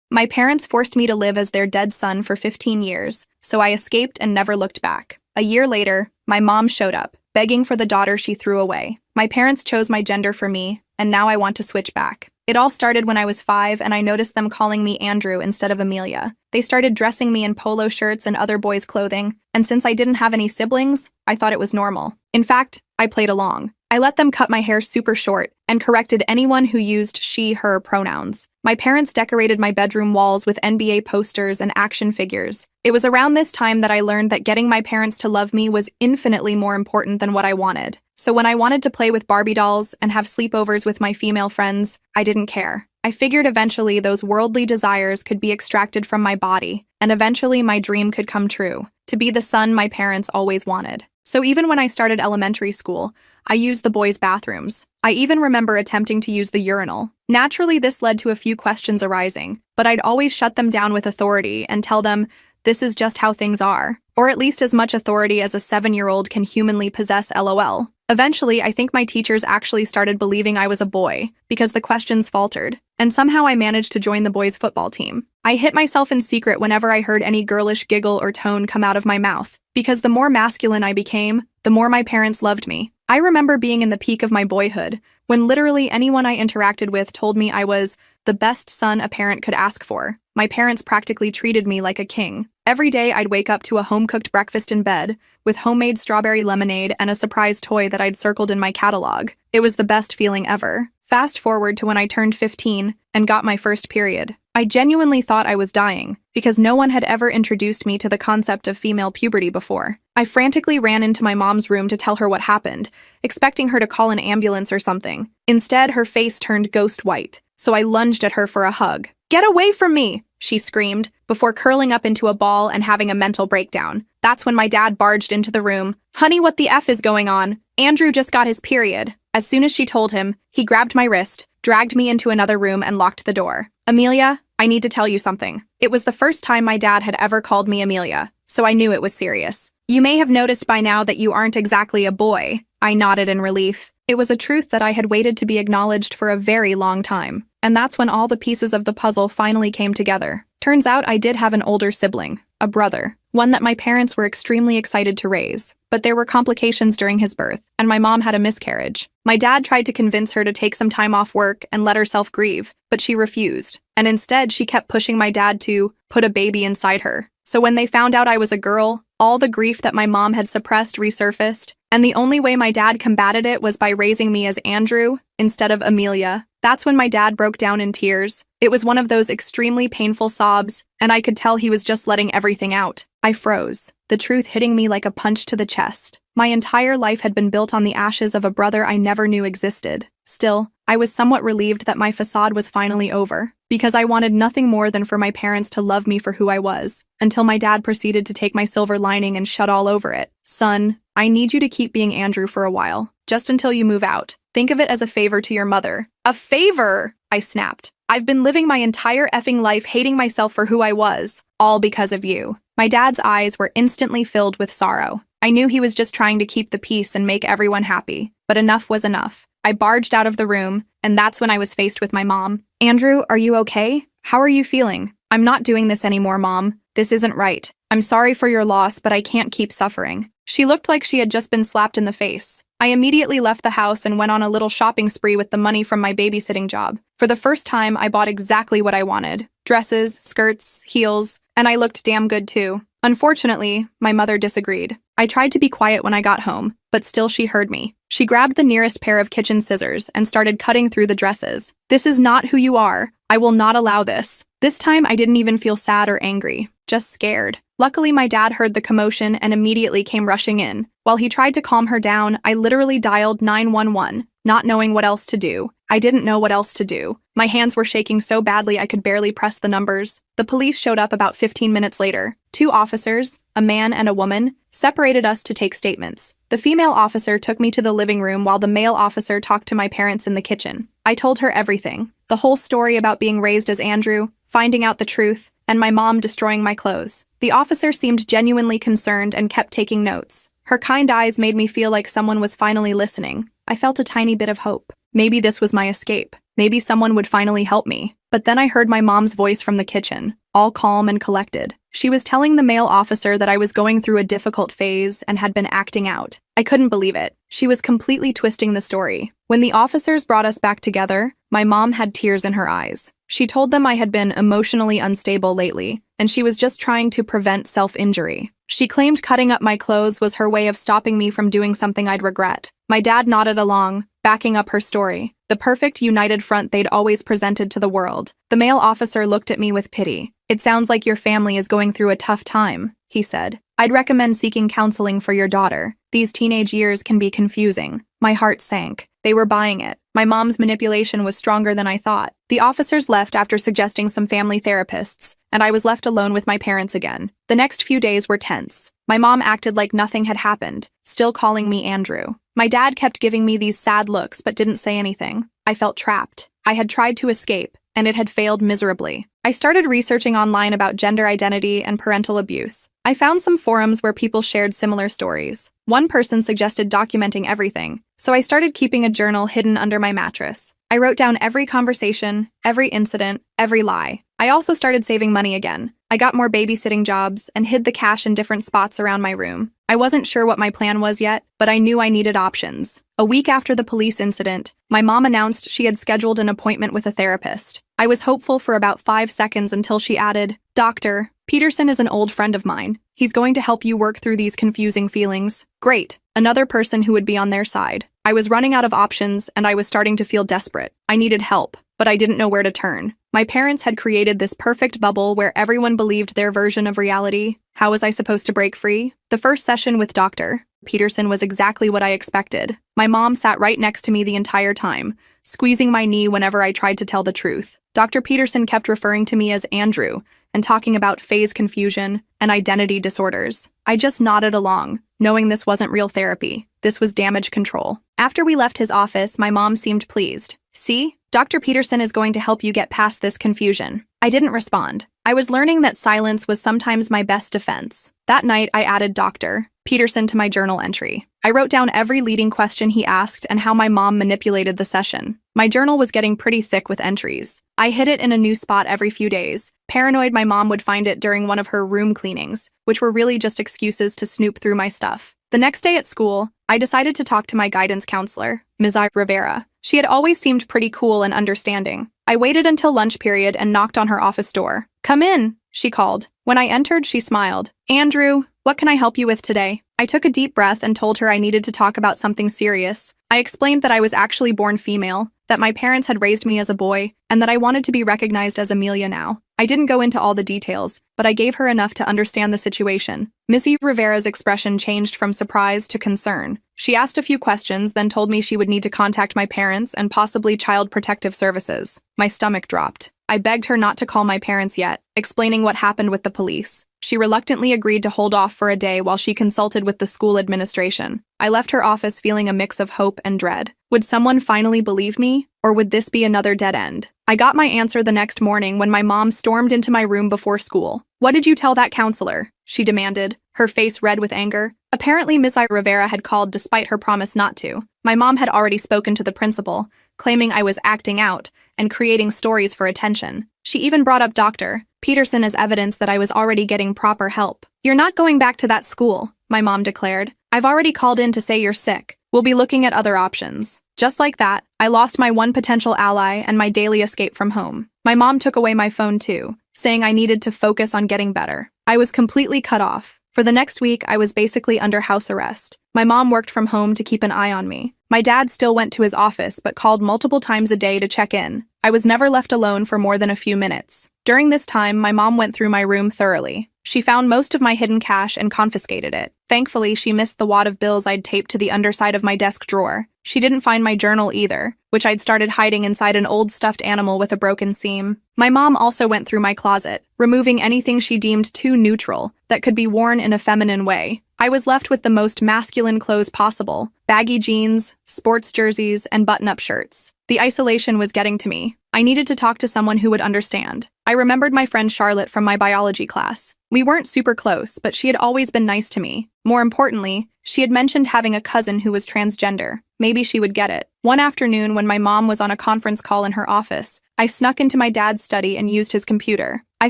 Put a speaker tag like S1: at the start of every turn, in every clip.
S1: My parents forced me to live as their dead son for 15 years, so I escaped and never looked back. A year later, my mom showed up, begging for the daughter she threw away. My parents chose my gender for me, and now I want to switch back. It all started when I was 5 and I noticed them calling me Andrew instead of Amelia. They started dressing me in polo shirts and other boys' clothing, and since I didn't have any siblings, I thought it was normal. In fact, I played along. I let them cut my hair super short and corrected anyone who used she, her pronouns. My parents decorated my bedroom walls with NBA posters and action figures. It was around this time that I learned that getting my parents to love me was infinitely more important than what I wanted. So when I wanted to play with Barbie dolls and have sleepovers with my female friends, I didn't care. I figured eventually those worldly desires could be extracted from my body, and eventually my dream could come true, to be the son my parents always wanted. So even when I started elementary school, I used the boys' bathrooms. I even remember attempting to use the urinal. Naturally, this led to a few questions arising, but I'd always shut them down with authority and tell them, this is just how things are, or at least as much authority as a 7-year-old can humanly possess, LOL. Eventually, I think my teachers actually started believing I was a boy because the questions faltered, and somehow I managed to join the boys' football team. I hit myself in secret whenever I heard any girlish giggle or tone come out of my mouth, because the more masculine I became, the more my parents loved me. I remember being in the peak of my boyhood, when literally anyone I interacted with told me I was the best son a parent could ask for. My parents practically treated me like a king. Every day I'd wake up to a home-cooked breakfast in bed, with homemade strawberry lemonade and a surprise toy that I'd circled in my catalog. It was the best feeling ever. Fast forward to when I turned 15 and got my first period. I genuinely thought I was dying, because no one had ever introduced me to the concept of female puberty before. I frantically ran into my mom's room to tell her what happened, expecting her to call an ambulance or something. Instead, her face turned ghost white, so I lunged at her for a hug. "Get away from me!" she screamed, before curling up into a ball and having a mental breakdown. That's when my dad barged into the room. "Honey, what the F is going on? Andrew just got his period." As soon as she told him, he grabbed my wrist, dragged me into another room, and locked the door. "Amelia, I need to tell you something." It was the first time my dad had ever called me Amelia, so I knew it was serious. "You may have noticed by now that you aren't exactly a boy." I nodded in relief. It was a truth that I had waited to be acknowledged for a very long time. And that's when all the pieces of the puzzle finally came together. Turns out I did have an older sibling, a brother, one that my parents were extremely excited to raise. But there were complications during his birth, and my mom had a miscarriage. My dad tried to convince her to take some time off work and let herself grieve, but she refused. And instead, she kept pushing my dad to put a baby inside her. So when they found out I was a girl, all the grief that my mom had suppressed resurfaced, and the only way my dad combated it was by raising me as Andrew instead of Amelia. That's when my dad broke down in tears. It was one of those extremely painful sobs, and I could tell he was just letting everything out. I froze, the truth hitting me like a punch to the chest. My entire life had been built on the ashes of a brother I never knew existed. Still, I was somewhat relieved that my facade was finally over, because I wanted nothing more than for my parents to love me for who I was, until my dad proceeded to take my silver lining and shut all over it. "Son, I need you to keep being Andrew for a while, just until you move out. Think of it as a favor to your mother." "A favor?" I snapped. "I've been living my entire effing life hating myself for who I was, all because of you." My dad's eyes were instantly filled with sorrow. I knew he was just trying to keep the peace and make everyone happy, but enough was enough. I barged out of the room, and that's when I was faced with my mom. "Andrew, are you okay? How are you feeling?" "I'm not doing this anymore, Mom. This isn't right. I'm sorry for your loss, but I can't keep suffering." She looked like she had just been slapped in the face. I immediately left the house and went on a little shopping spree with the money from my babysitting job. For the first time, I bought exactly what I wanted. Dresses, skirts, heels, and I looked damn good too. Unfortunately, my mother disagreed. I tried to be quiet when I got home, but still she heard me. She grabbed the nearest pair of kitchen scissors and started cutting through the dresses. "This is not who you are. I will not allow this." This time I didn't even feel sad or angry, just scared. Luckily, my dad heard the commotion and immediately came rushing in. While he tried to calm her down, I literally dialed 911, not knowing what else to do. I didn't know what else to do. My hands were shaking so badly I could barely press the numbers. The police showed up about 15 minutes later. 2 officers, a man and a woman, separated us to take statements. The female officer took me to the living room while the male officer talked to my parents in the kitchen. I told her everything. The whole story about being raised as Andrew, finding out the truth, and my mom destroying my clothes. The officer seemed genuinely concerned and kept taking notes. Her kind eyes made me feel like someone was finally listening. I felt a tiny bit of hope. Maybe this was my escape. Maybe someone would finally help me. But then I heard my mom's voice from the kitchen, all calm and collected. She was telling the male officer that I was going through a difficult phase and had been acting out. I couldn't believe it. She was completely twisting the story. When the officers brought us back together, my mom had tears in her eyes. She told them I had been emotionally unstable lately, and she was just trying to prevent self-injury. She claimed cutting up my clothes was her way of stopping me from doing something I'd regret. My dad nodded along, backing up her story. The perfect united front they'd always presented to the world. The male officer looked at me with pity. "It sounds like your family is going through a tough time," he said. "I'd recommend seeking counseling for your daughter. These teenage years can be confusing." My heart sank. They were buying it. My mom's manipulation was stronger than I thought. The officers left after suggesting some family therapists, and I was left alone with my parents again. The next few days were tense. My mom acted like nothing had happened, still calling me Andrew. My dad kept giving me these sad looks but didn't say anything. I felt trapped. I had tried to escape, and it had failed miserably. I started researching online about gender identity and parental abuse. I found some forums where people shared similar stories. One person suggested documenting everything, so I started keeping a journal hidden under my mattress. I wrote down every conversation, every incident, every lie. I also started saving money again. I got more babysitting jobs and hid the cash in different spots around my room. I wasn't sure what my plan was yet, but I knew I needed options. A week after the police incident, my mom announced she had scheduled an appointment with a therapist. I was hopeful for about 5 seconds until she added, "Dr. Peterson is an old friend of mine. He's going to help you work through these confusing feelings." Great. Another person who would be on their side. I was running out of options and I was starting to feel desperate. I needed help, but I didn't know where to turn. My parents had created this perfect bubble where everyone believed their version of reality. How was I supposed to break free? The first session with Dr. Peterson was exactly what I expected. My mom sat right next to me the entire time, squeezing my knee whenever I tried to tell the truth. Dr. Peterson kept referring to me as Andrew and talking about phase confusion and identity disorders. I just nodded along, knowing this wasn't real therapy. This was damage control. After we left his office, my mom seemed pleased. "See? Dr. Peterson is going to help you get past this confusion." I didn't respond. I was learning that silence was sometimes my best defense. That night, I added Dr. Peterson to my journal entry. I wrote down every leading question he asked and how my mom manipulated the session. My journal was getting pretty thick with entries. I hid it in a new spot every few days, paranoid my mom would find it during one of her room cleanings, which were really just excuses to snoop through my stuff. The next day at school, I decided to talk to my guidance counselor, Ms. Rivera. She had always seemed pretty cool and understanding. I waited until lunch period and knocked on her office door. "Come in," she called. When I entered, she smiled. "Andrew, what can I help you with today?" I took a deep breath and told her I needed to talk about something serious. I explained that I was actually born female, that my parents had raised me as a boy, and that I wanted to be recognized as Amelia now. I didn't go into all the details, but I gave her enough to understand the situation. Missy Rivera's expression changed from surprise to concern. She asked a few questions, then told me she would need to contact my parents and possibly Child Protective Services. My stomach dropped. I begged her not to call my parents yet, explaining what happened with the police. She reluctantly agreed to hold off for a day while she consulted with the school administration. I left her office feeling a mix of hope and dread. Would someone finally believe me, or would this be another dead end? I got my answer the next morning when my mom stormed into my room before school. "What did you tell that counselor?" she demanded, her face red with anger. Apparently, Ms. Rivera had called despite her promise not to. My mom had already spoken to the principal, claiming I was acting out and creating stories for attention. She even brought up Dr. Peterson as evidence that I was already getting proper help. "You're not going back to that school," my mom declared. "I've already called in to say you're sick. We'll be looking at other options." Just like that, I lost my one potential ally and my daily escape from home. My mom took away my phone too, saying I needed to focus on getting better. I was completely cut off. For the next week, I was basically under house arrest. My mom worked from home to keep an eye on me. My dad still went to his office but called multiple times a day to check in. I was never left alone for more than a few minutes. During this time, my mom went through my room thoroughly. She found most of my hidden cash and confiscated it. Thankfully, she missed the wad of bills I'd taped to the underside of my desk drawer. She didn't find my journal either, which I'd started hiding inside an old stuffed animal with a broken seam. My mom also went through my closet, removing anything she deemed too neutral that could be worn in a feminine way. I was left with the most masculine clothes possible: baggy jeans, sports jerseys, and button-up shirts. The isolation was getting to me. I needed to talk to someone who would understand. I remembered my friend Charlotte from my biology class. We weren't super close, but she had always been nice to me. More importantly, she had mentioned having a cousin who was transgender. Maybe she would get it. One afternoon, when my mom was on a conference call in her office, I snuck into my dad's study and used his computer. I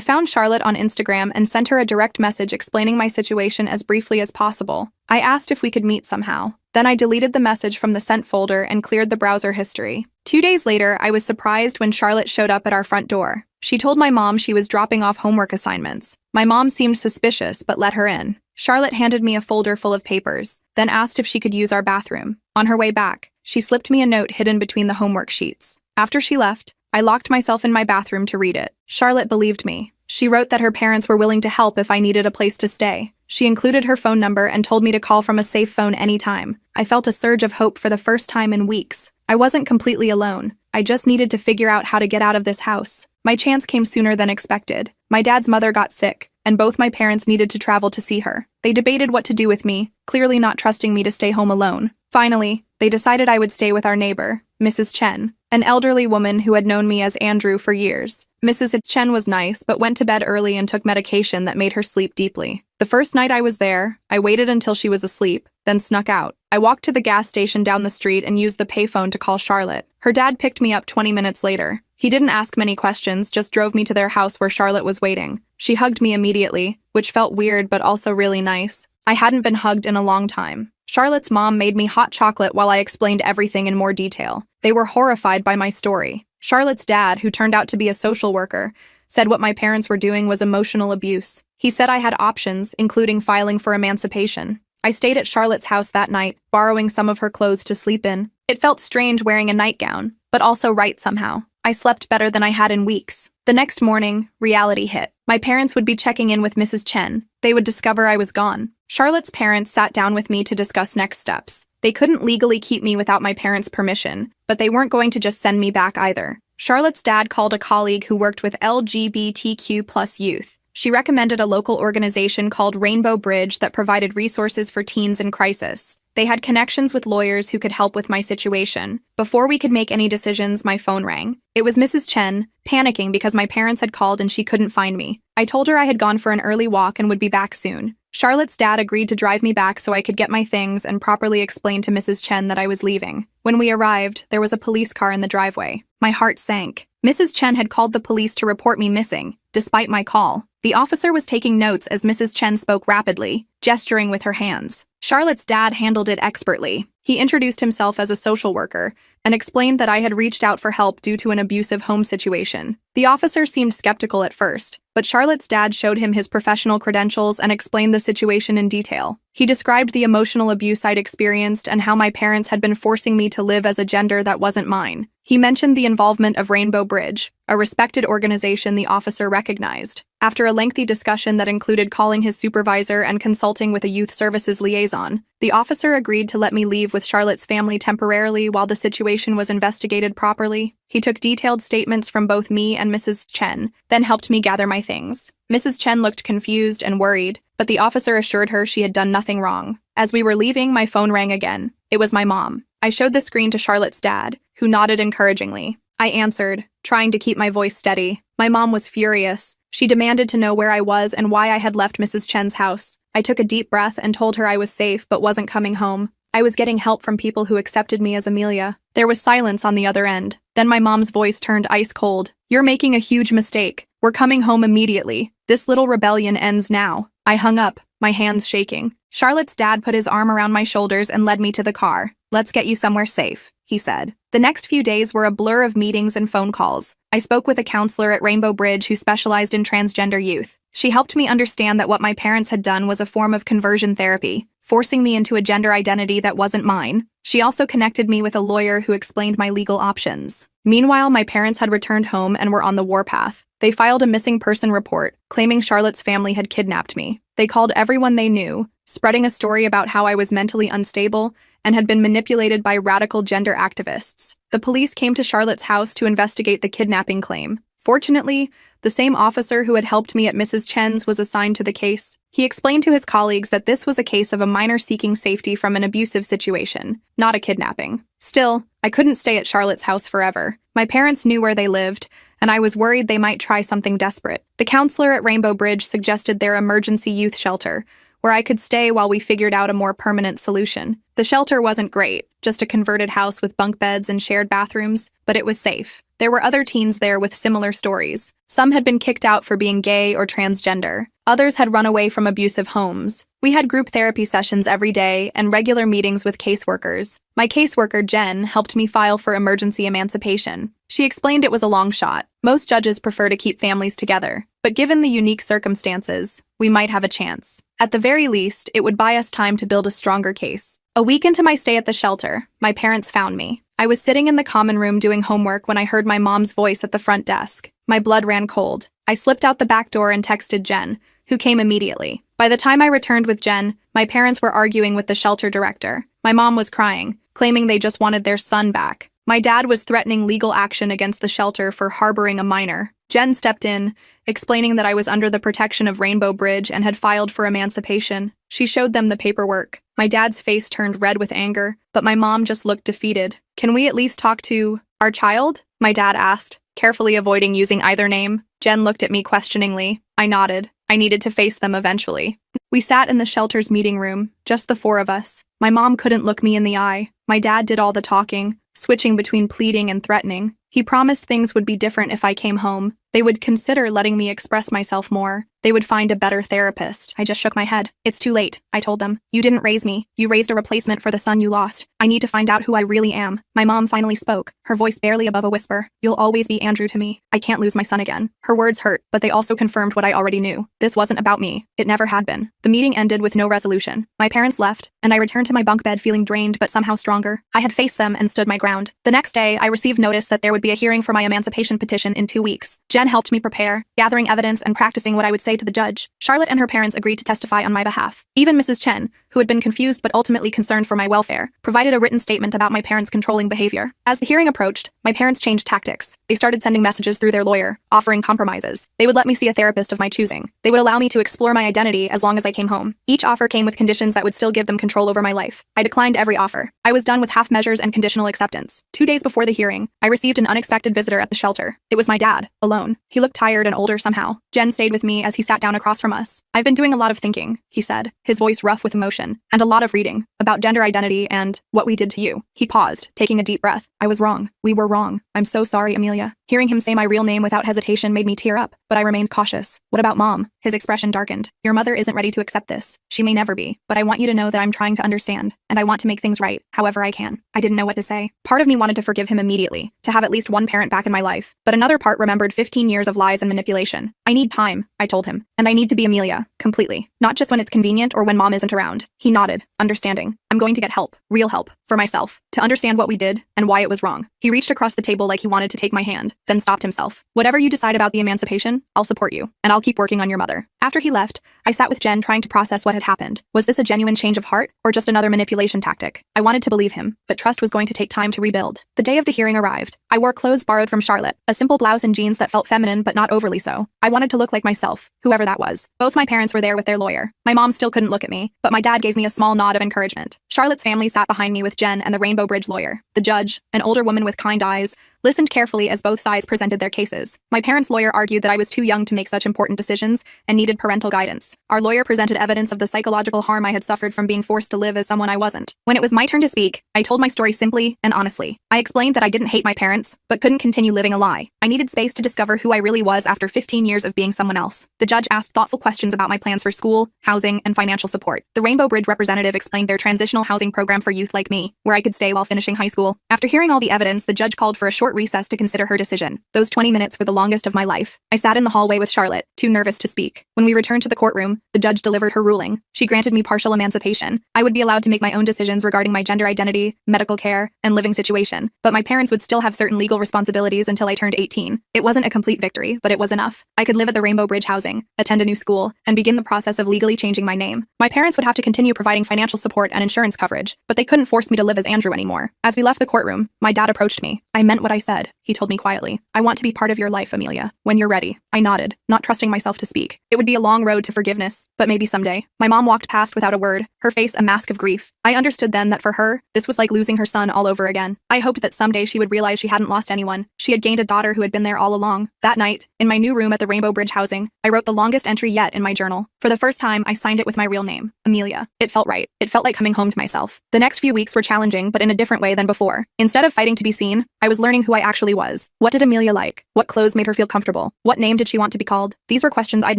S1: found Charlotte on Instagram and sent her a direct message explaining my situation as briefly as possible. I asked if we could meet somehow. Then I deleted the message from the sent folder and cleared the browser history. 2 days later, I was surprised when Charlotte showed up at our front door. She told my mom she was dropping off homework assignments. My mom seemed suspicious, but let her in. Charlotte handed me a folder full of papers, then asked if she could use our bathroom. On her way back, she slipped me a note hidden between the homework sheets. After she left, I locked myself in my bathroom to read it. Charlotte believed me. She wrote that her parents were willing to help if I needed a place to stay. She included her phone number and told me to call from a safe phone anytime. I felt a surge of hope for the first time in weeks. I wasn't completely alone. I just needed to figure out how to get out of this house. My chance came sooner than expected. My dad's mother got sick, and both my parents needed to travel to see her. They debated what to do with me, clearly not trusting me to stay home alone. Finally, they decided I would stay with our neighbor, Mrs. Chen, an elderly woman who had known me as Andrew for years. Mrs. Chen was nice, but went to bed early and took medication that made her sleep deeply. The first night I was there, I waited until she was asleep, then snuck out. I walked to the gas station down the street and used the payphone to call Charlotte. Her dad picked me up 20 minutes later. He didn't ask many questions, just drove me to their house where Charlotte was waiting. She hugged me immediately, which felt weird but also really nice. I hadn't been hugged in a long time. Charlotte's mom made me hot chocolate while I explained everything in more detail. They were horrified by my story. Charlotte's dad, who turned out to be a social worker, said what my parents were doing was emotional abuse. He said I had options, including filing for emancipation. I stayed at Charlotte's house that night, borrowing some of her clothes to sleep in. It felt strange wearing a nightgown, but also right somehow. I slept better than I had in weeks. The next morning, reality hit. My parents would be checking in with Mrs. Chen. They would discover I was gone. Charlotte's parents sat down with me to discuss next steps. They couldn't legally keep me without my parents' permission, but they weren't going to just send me back either. Charlotte's dad called a colleague who worked with LGBTQ+ youth. She recommended a local organization called Rainbow Bridge that provided resources for teens in crisis. They had connections with lawyers who could help with my situation. Before we could make any decisions, my phone rang. It was Mrs. Chen, panicking because my parents had called and she couldn't find me. I told her I had gone for an early walk and would be back soon. Charlotte's dad agreed to drive me back so I could get my things and properly explain to Mrs. Chen that I was leaving. When we arrived, there was a police car in the driveway. My heart sank. Mrs. Chen had called the police to report me missing, despite my call. The officer was taking notes as Mrs. Chen spoke rapidly, gesturing with her hands. Charlotte's dad handled it expertly. He introduced himself as a social worker and explained that I had reached out for help due to an abusive home situation. The officer seemed skeptical at first, but Charlotte's dad showed him his professional credentials and explained the situation in detail. He described the emotional abuse I'd experienced and how my parents had been forcing me to live as a gender that wasn't mine. He mentioned the involvement of Rainbow Bridge, a respected organization the officer recognized. After a lengthy discussion that included calling his supervisor and consulting with a youth services liaison, the officer agreed to let me leave with Charlotte's family temporarily while the situation was investigated properly. He took detailed statements from both me and Mrs. Chen, then helped me gather my things. Mrs. Chen looked confused and worried, but the officer assured her she had done nothing wrong. As we were leaving, my phone rang again. It was my mom. I showed the screen to Charlotte's dad, who nodded encouragingly. I answered, trying to keep my voice steady. My mom was furious. She demanded to know where I was and why I had left Mrs. Chen's house. I took a deep breath and told her I was safe but wasn't coming home. I was getting help from people who accepted me as Amelia. There was silence on the other end. Then my mom's voice turned ice cold. "You're making a huge mistake. We're coming home immediately. This little rebellion ends now." I hung up, my hands shaking. Charlotte's dad put his arm around my shoulders and led me to the car. "Let's get you somewhere safe," he said. The next few days were a blur of meetings and phone calls. I spoke with a counselor at Rainbow Bridge who specialized in transgender youth. She helped me understand that what my parents had done was a form of conversion therapy, forcing me into a gender identity that wasn't mine. She also connected me with a lawyer who explained my legal options. Meanwhile, my parents had returned home and were on the warpath. They filed a missing person report, claiming Charlotte's family had kidnapped me. They called everyone they knew, spreading a story about how I was mentally unstable and had been manipulated by radical gender activists. The police came to Charlotte's house to investigate the kidnapping claim. Fortunately, the same officer who had helped me at Mrs. Chen's was assigned to the case. He explained to his colleagues that this was a case of a minor seeking safety from an abusive situation, not a kidnapping. Still, I couldn't stay at Charlotte's house forever. My parents knew where they lived, and I was worried they might try something desperate. The counselor at Rainbow Bridge suggested their emergency youth shelter, where I could stay while we figured out a more permanent solution. The shelter wasn't great, just a converted house with bunk beds and shared bathrooms, but it was safe. There were other teens there with similar stories. Some had been kicked out for being gay or transgender. Others had run away from abusive homes. We had group therapy sessions every day and regular meetings with caseworkers. My caseworker, Jen, helped me file for emergency emancipation. She explained it was a long shot. Most judges prefer to keep families together, but given the unique circumstances, we might have a chance. At the very least, it would buy us time to build a stronger case. A week into my stay at the shelter, my parents found me. I was sitting in the common room doing homework when I heard my mom's voice at the front desk. My blood ran cold. I slipped out the back door and texted Jen, who came immediately. By the time I returned with Jen, my parents were arguing with the shelter director. My mom was crying, claiming they just wanted their son back. My dad was threatening legal action against the shelter for harboring a minor. Jen stepped in, explaining that I was under the protection of Rainbow Bridge and had filed for emancipation. She showed them the paperwork. My dad's face turned red with anger, but my mom just looked defeated. "Can we at least talk to our child?" my dad asked, carefully avoiding using either name. Jen looked at me questioningly. I nodded. I needed to face them eventually. We sat in the shelter's meeting room, just the four of us. My mom couldn't look me in the eye. My dad did all the talking, switching between pleading and threatening. He promised things would be different if I came home. They would consider letting me express myself more. They would find a better therapist. I just shook my head. "It's too late," I told them. "You didn't raise me. You raised a replacement for the son you lost. I need to find out who I really am." My mom finally spoke, her voice barely above a whisper. "You'll always be Andrew to me. I can't lose my son again." Her words hurt, but they also confirmed what I already knew. This wasn't about me. It never had been. The meeting ended with no resolution. My parents left, and I returned to my bunk bed feeling drained but somehow stronger. I had faced them and stood my ground. The next day, I received notice that there would be a hearing for my emancipation petition in 2 weeks. Jen helped me prepare, gathering evidence and practicing what I would say to the judge. Charlotte and her parents agreed to testify on my behalf. Even Mrs. Chen, who had been confused but ultimately concerned for my welfare, provided a written statement about my parents' controlling behavior. As the hearing approached, my parents changed tactics. They started sending messages through their lawyer, offering compromises. They would let me see a therapist of my choosing. They would allow me to explore my identity as long as I came home. Each offer came with conditions that would still give them control over my life. I declined every offer. I was done with half measures and conditional acceptance. 2 days before the hearing, I received an unexpected visitor at the shelter. It was my dad, alone. He looked tired and older somehow. Jen stayed with me as he sat down across from us. "I've been doing a lot of thinking," he said, his voice rough with emotion, "and a lot of reading about gender identity and what we did to you." He paused, taking a deep breath. "I was wrong. We were wrong. I'm so sorry, Amelia." Hearing him say my real name without hesitation made me tear up, but I remained cautious. "What about Mom?" His expression darkened. "Your mother isn't ready to accept this. She may never be, but I want you to know that I'm trying to understand, and I want to make things right, however I can." I didn't know what to say. Part of me wanted to forgive him immediately, to have at least one parent back in my life, but another part remembered 15 years of lies and manipulation. "I need time," I told him, "and I need to be Amelia, completely. Not just when it's convenient or when Mom isn't around." He nodded, understanding. "I'm going to get help, real help, for myself, to understand what we did and why it was wrong." He reached across the table like he wanted to take my hand, then stopped himself. "Whatever you decide about the emancipation, I'll support you, and I'll keep working on your mother." After he left, I sat with Jen trying to process what had happened. Was this a genuine change of heart, or just another manipulation tactic? I wanted to believe him, but trust was going to take time to rebuild. The day of the hearing arrived. I wore clothes borrowed from Charlotte, a simple blouse and jeans that felt feminine but not overly so. I wanted to look like myself, whoever that was. Both my parents were there with their lawyer. My mom still couldn't look at me, but my dad gave me a small nod of encouragement. Charlotte's family sat behind me with Jen and the Rainbow Bridge lawyer. The judge, an older woman with kind eyes, listened carefully as both sides presented their cases. My parents' lawyer argued that I was too young to make such important decisions and needed parental guidance. Our lawyer presented evidence of the psychological harm I had suffered from being forced to live as someone I wasn't. When it was my turn to speak, I told my story simply and honestly. I explained that I didn't hate my parents, but couldn't continue living a lie. I needed space to discover who I really was after 15 years of being someone else. The judge asked thoughtful questions about my plans for school, housing, and financial support. The Rainbow Bridge representative explained their transitional housing program for youth like me, where I could stay while finishing high school. After hearing all the evidence, the judge called for a short recess to consider her decision. Those 20 minutes were the longest of my life. I sat in the hallway with Charlotte, too nervous to speak. When we returned to the courtroom, the judge delivered her ruling. She granted me partial emancipation. I would be allowed to make my own decisions regarding my gender identity, medical care, and living situation, but my parents would still have certain legal responsibilities until I turned 18. It wasn't a complete victory, but it was enough. I could live at the Rainbow Bridge housing, attend a new school, and begin the process of legally changing my name. My parents would have to continue providing financial support and insurance coverage, but they couldn't force me to live as Andrew anymore. As we left the courtroom, my dad approached me. "I meant what I said," he told me quietly. I want to be part of your life, Amelia. When you're ready. I nodded, not trusting myself to speak. It would be a long road to forgiveness, but maybe someday. My mom walked past without a word, her face a mask of grief. I understood then that for her, this was like losing her son all over again. I hoped that someday she would realize she hadn't lost anyone. She had gained a daughter who had been there all along. That night, in my new room at the Rainbow Bridge housing, I wrote the longest entry yet in my journal. For the first time, I signed it with my real name, Amelia. It felt right. It felt like coming home to myself. The next few weeks were challenging, but in a different way than before. Instead of fighting to be seen, I was learning who I actually was. What did Amelia like? What clothes made her feel comfortable? What name did she want to be called? These were questions I'd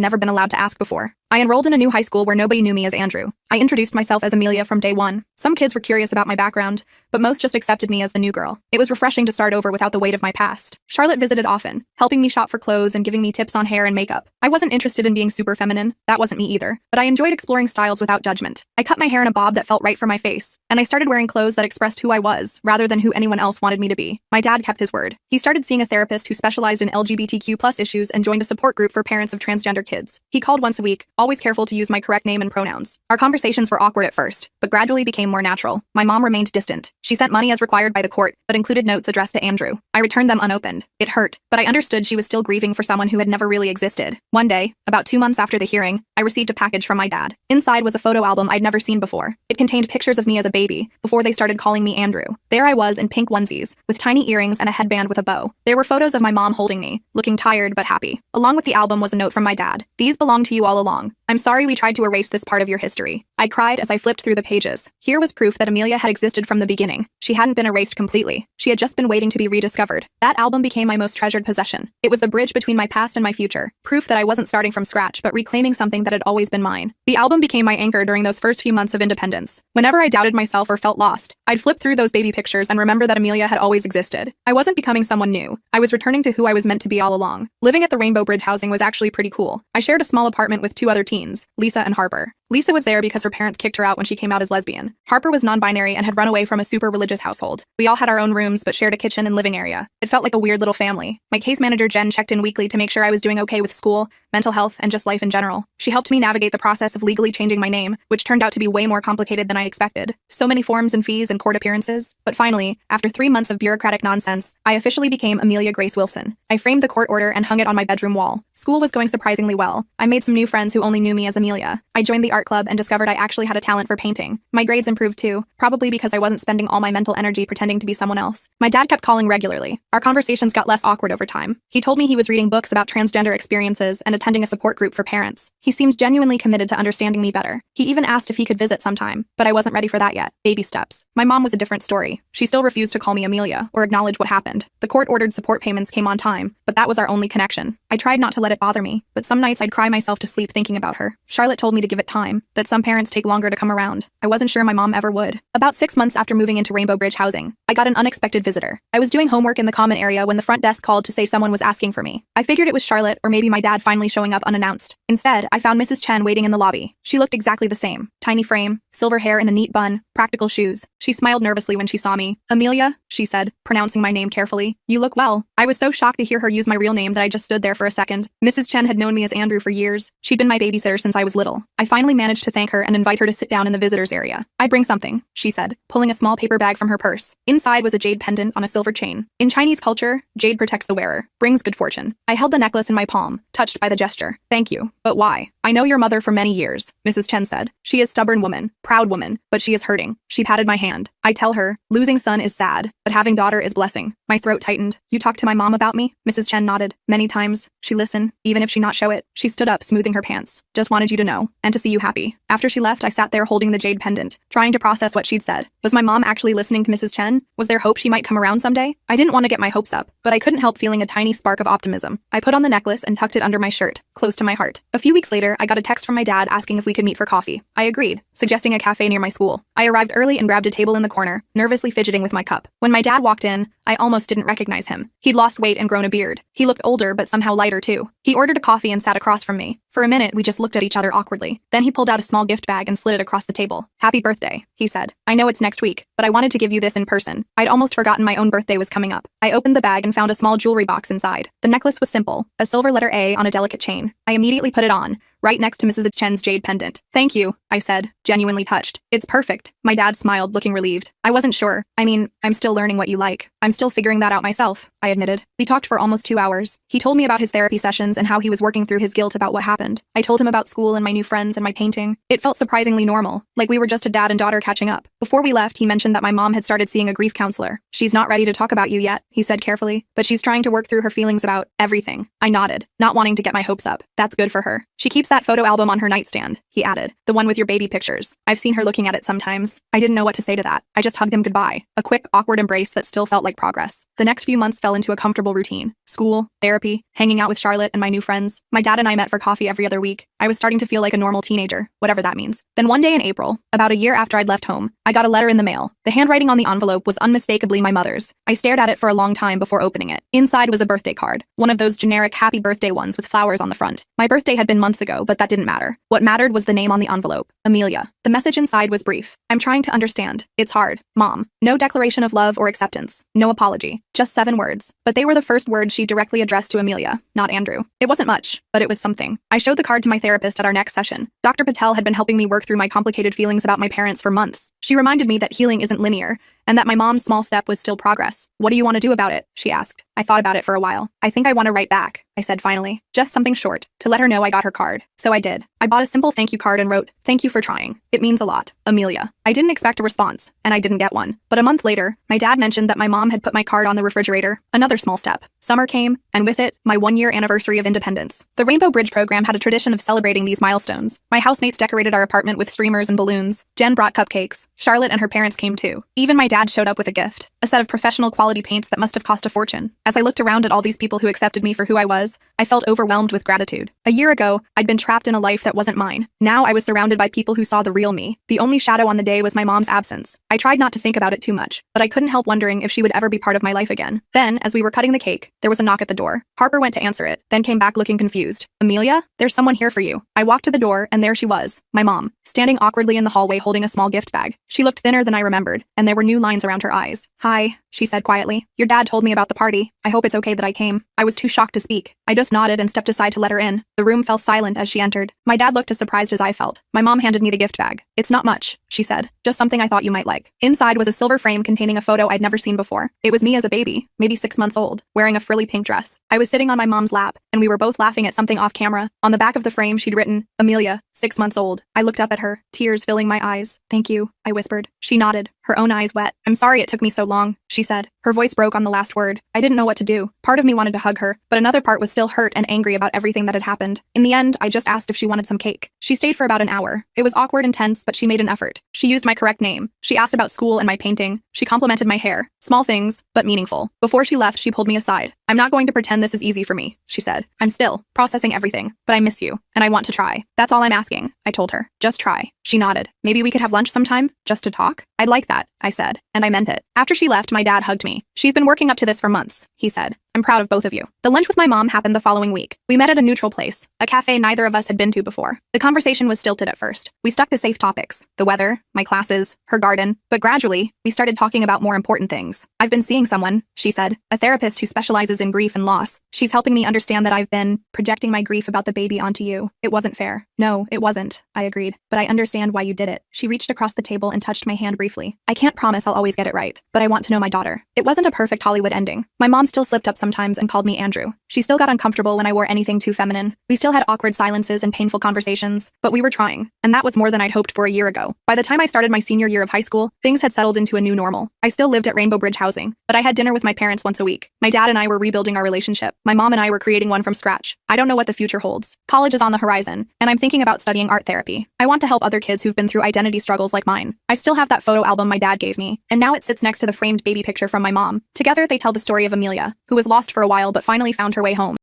S1: never been allowed to ask before. I enrolled in a new high school where nobody knew me as Andrew. I introduced myself as Amelia from day one. Some kids were curious about my background, but most just accepted me as the new girl. It was refreshing to start over without the weight of my past. Charlotte visited often, helping me shop for clothes and giving me tips on hair and makeup. I wasn't interested in being super feminine. That wasn't me either, but I enjoyed exploring styles without judgment. I cut my hair in a bob that felt right for my face, and I started wearing clothes that expressed who I was, rather than who anyone else wanted me to be. My dad kept his word. He started seeing a therapist who specialized in LGBTQ+ issues and joined a support group for parents of transgender kids. He called once a week, always careful to use my correct name and pronouns. Our conversations were awkward at first, but gradually became more natural. My mom remained distant. She sent money as required by the court, but included notes addressed to Andrew. I returned them unopened. It hurt, but I understood she was still grieving for someone who had never really existed. One day, about 2 months after the hearing, I received a package from my dad. Inside was a photo album I'd never seen before. It contained pictures of me as a baby, before they started calling me Andrew. There I was in pink onesies, with tiny earrings and a headband with a bow. There were photos of my mom holding me, looking tired but happy. Along with the album was a note from my dad. These belong to you all along. I'm sorry we tried to erase this part of your history. I cried as I flipped through the pages. Here was proof that Amelia had existed from the beginning. She hadn't been erased completely. She had just been waiting to be rediscovered. That album became my most treasured possession. It was the bridge between my past and my future. Proof that I wasn't starting from scratch, but reclaiming something that had always been mine. The album became my anchor during those first few months of independence. Whenever I doubted myself or felt lost, I'd flip through those baby pictures and remember that Amelia had always existed. I wasn't becoming someone new. I was returning to who I was meant to be all along. Living at the Rainbow Bridge housing was actually pretty cool. I shared a small apartment with 2 other teens, Lisa and Harper. Lisa was there because her parents kicked her out when she came out as lesbian. Harper was non-binary and had run away from a super religious household. We all had our own rooms but shared a kitchen and living area. It felt like a weird little family. My case manager Jen checked in weekly to make sure I was doing okay with school, mental health, and just life in general. She helped me navigate the process of legally changing my name, which turned out to be way more complicated than I expected. So many forms and fees and court appearances. But finally, after 3 months of bureaucratic nonsense, I officially became Amelia Grace Wilson. I framed the court order and hung it on my bedroom wall. School was going surprisingly well. I made some new friends who only knew me as Amelia. I joined the art club and discovered I actually had a talent for painting. My grades improved too, probably because I wasn't spending all my mental energy pretending to be someone else. My dad kept calling regularly. Our conversations got less awkward over time. He told me he was reading books about transgender experiences and attending a support group for parents. He seemed genuinely committed to understanding me better. He even asked if he could visit sometime, but I wasn't ready for that yet. Baby steps. My mom was a different story. She still refused to call me Amelia or acknowledge what happened. The court-ordered support payments came on time, but that was our only connection. I tried not to let it bother me, but some nights I'd cry myself to sleep thinking about her. Charlotte told me to give it time, that some parents take longer to come around. I wasn't sure my mom ever would. About 6 months after moving into Rainbow Bridge housing, I got an unexpected visitor. I was doing homework in the common area when the front desk called to say someone was asking for me. I figured it was Charlotte or maybe my dad finally showing up unannounced. Instead, I found Mrs. Chen waiting in the lobby. She looked exactly the same. Tiny frame, silver hair in a neat bun, practical shoes. She smiled nervously when she saw me. Amelia, she said, pronouncing my name carefully. You look well. I was so shocked to hear her use my real name that I just stood there for a second. Mrs. Chen had known me as Andrew for years. She'd been my babysitter since I was little. I finally managed to thank her and invite her to sit down in the visitors area. I bring something, she said, pulling a small paper bag from her purse. Inside was a jade pendant on a silver chain. In Chinese culture, jade protects the wearer, brings good fortune. I held the necklace in my palm, touched by the gesture. Thank you. But why? I know your mother for many years, Mrs. Chen said. She is a stubborn woman, proud woman, but she is hurting. She patted my hand. I tell her, losing son is sad, but having daughter is blessing. My throat tightened. You talked to my mom about me? Mrs. Chen nodded. Many times. She listened, even if she not show it. She stood up, smoothing her pants. Just wanted you to know, and to see you happy. After she left, I sat there holding the jade pendant, trying to process what she'd said. Was my mom actually listening to Mrs. Chen? Was there hope she might come around someday? I didn't want to get my hopes up, but I couldn't help feeling a tiny spark of optimism. I put on the necklace and tucked it under my shirt, close to my heart. A few weeks later, I got a text from my dad asking if we could meet for coffee. I agreed, suggesting a cafe near my school. I arrived early and grabbed a table in the corner, nervously fidgeting with my cup. When my dad walked in, I almost didn't recognize him. He'd lost weight and grown a beard. He looked older but somehow lighter too. He ordered a coffee and sat across from me. For a minute, we just looked at each other awkwardly. Then he pulled out a small gift bag and slid it across the table. Happy birthday, he said. I know it's next week, but I wanted to give you this in person. I'd almost forgotten my own birthday was coming up. I opened the bag and found a small jewelry box inside. The necklace was simple, a silver letter A on a delicate chain. I immediately put it on, right next to Mrs. Chen's jade pendant. Thank you, I said, genuinely touched. It's perfect. My dad smiled, looking relieved. I wasn't sure. I mean, I'm still learning what you like. I'm still still figuring that out myself, I admitted. We talked for almost 2 hours. He told me about his therapy sessions and how he was working through his guilt about what happened. I told him about school and my new friends and my painting. It felt surprisingly normal, like we were just a dad and daughter catching up. Before we left, he mentioned that my mom had started seeing a grief counselor. She's not ready to talk about you yet, he said carefully, but she's trying to work through her feelings about everything. I nodded, not wanting to get my hopes up. That's good for her. She keeps that photo album on her nightstand, he added. The one with your baby pictures. I've seen her looking at it sometimes. I didn't know what to say to that. I just hugged him goodbye. A quick, awkward embrace that still felt like progress. The next few months fell into a comfortable routine. School, therapy, hanging out with Charlotte and my new friends. My dad and I met for coffee every other week. I was starting to feel like a normal teenager, whatever that means. Then one day in April, about a year after I'd left home, I got a letter in the mail. The handwriting on the envelope was unmistakably my mother's. I stared at it for a long time before opening it. Inside was a birthday card, one of those generic happy birthday ones with flowers on the front. My birthday had been months ago, but that didn't matter. What mattered was the name on the envelope, Amelia. The message inside was brief. I'm trying to understand. It's hard. Mom. No declaration of love or acceptance. No apology. Just 7 words. But they were the first words she directly addressed to Amelia, not Andrew. It wasn't much, but it was something. I showed the card to my therapist at our next session. Dr. Patel had been helping me work through my complicated feelings about my parents for months. She reminded me that healing isn't linear, and that my mom's small step was still progress. What do you want to do about it? She asked. I thought about it for a while. I think I want to write back, I said finally. Just something short, to let her know I got her card. So I did. I bought a simple thank you card and wrote, "Thank you for trying. It means a lot. Amelia." I didn't expect a response, and I didn't get one. But a month later, my dad mentioned that my mom had put my card on the refrigerator. Another small step. Summer came, and with it, my 1-year anniversary of independence. The Rainbow Bridge program had a tradition of celebrating these milestones. My housemates decorated our apartment with streamers and balloons. Jen brought cupcakes. Charlotte and her parents came too. Even my dad showed up with a gift, a set of professional quality paints that must have cost a fortune. As I looked around at all these people who accepted me for who I was, I felt overwhelmed with gratitude. A year ago, I'd been trapped in a life that wasn't mine. Now I was surrounded by people who saw the real me. The only shadow on the day was my mom's absence. I tried not to think about it too much, but I couldn't help wondering if she would ever be part of my life again. Then, as we were cutting the cake, there was a knock at the door. Harper went to answer it, then came back looking confused. "Amelia, there's someone here for you." I walked to the door, and there she was, my mom, standing awkwardly in the hallway holding a small gift bag. She looked thinner than I remembered, and there were new lines around her eyes. "Hi," she said quietly. "Your dad told me about the party. I hope it's okay that I came." I was too shocked to speak. I just nodded and stepped aside to let her in. The room fell silent as she entered. My dad looked as surprised as I felt. My mom handed me the gift bag. "It's not much," she said. "Just something I thought you might like." Inside was a silver frame containing a photo I'd never seen before. It was me as a baby, maybe 6 months old, wearing a frilly pink dress. I was sitting on my mom's lap, and we were both laughing at something off camera. On the back of the frame, she'd written, "Amelia, 6 months old." I looked up at her, tears filling my eyes. "Thank you," I whispered. She nodded, her own eyes wet. "I'm sorry it took me so long," she said. Her voice broke on the last word. I didn't know what to do. Part of me wanted to hug her, but another part was still hurt and angry about everything that had happened. In the end, I just asked if she wanted some cake. She stayed for about an hour. It was awkward and tense, but she made an effort. She used my correct name. She asked about school and my painting. She complimented my hair. Small things, but meaningful. Before she left, she pulled me aside. "I'm not going to pretend this is easy for me," she said. "I'm still processing everything, but I miss you, and I want to try. That's all I'm asking," I told her. "Just try." She nodded. "Maybe we could have lunch sometime, just to talk?" "I'd like that," I said, and I meant it. After she left, my dad hugged me. "She's been working up to this for months," he said. "I'm proud of both of you." The lunch with my mom happened the following week. We met at a neutral place, a cafe neither of us had been to before. The conversation was stilted at first. We stuck to safe topics, the weather, my classes, her garden, but gradually, we started talking about more important things. "I've been seeing someone," she said, "a therapist who specializes in grief and loss. She's helping me understand that I've been projecting my grief about the baby onto you. It wasn't fair." "No, it wasn't," I agreed, "but I understand why you did it." She reached across the table and touched my hand briefly. "I can't promise I'll always get it right, but I want to know my daughter." It wasn't a perfect Hollywood ending. My mom still slipped up sometimes and called me Andrew. She still got uncomfortable when I wore anything too feminine. We still had awkward silences and painful conversations, but we were trying, and that was more than I'd hoped for a year ago. By the time I started my senior year of high school, things had settled into a new normal. I still lived at Rainbow Bridge housing, but I had dinner with my parents once a week. My dad and I were rebuilding our relationship. My mom and I were creating one from scratch. I don't know what the future holds. College is on the horizon, and I'm thinking about studying art therapy. I want to help other kids who've been through identity struggles like mine. I still have that photo album my dad gave me, and now it sits next to the framed baby picture from my mom. Together, they tell the story of Amelia, who was lost for a while but finally found her way home.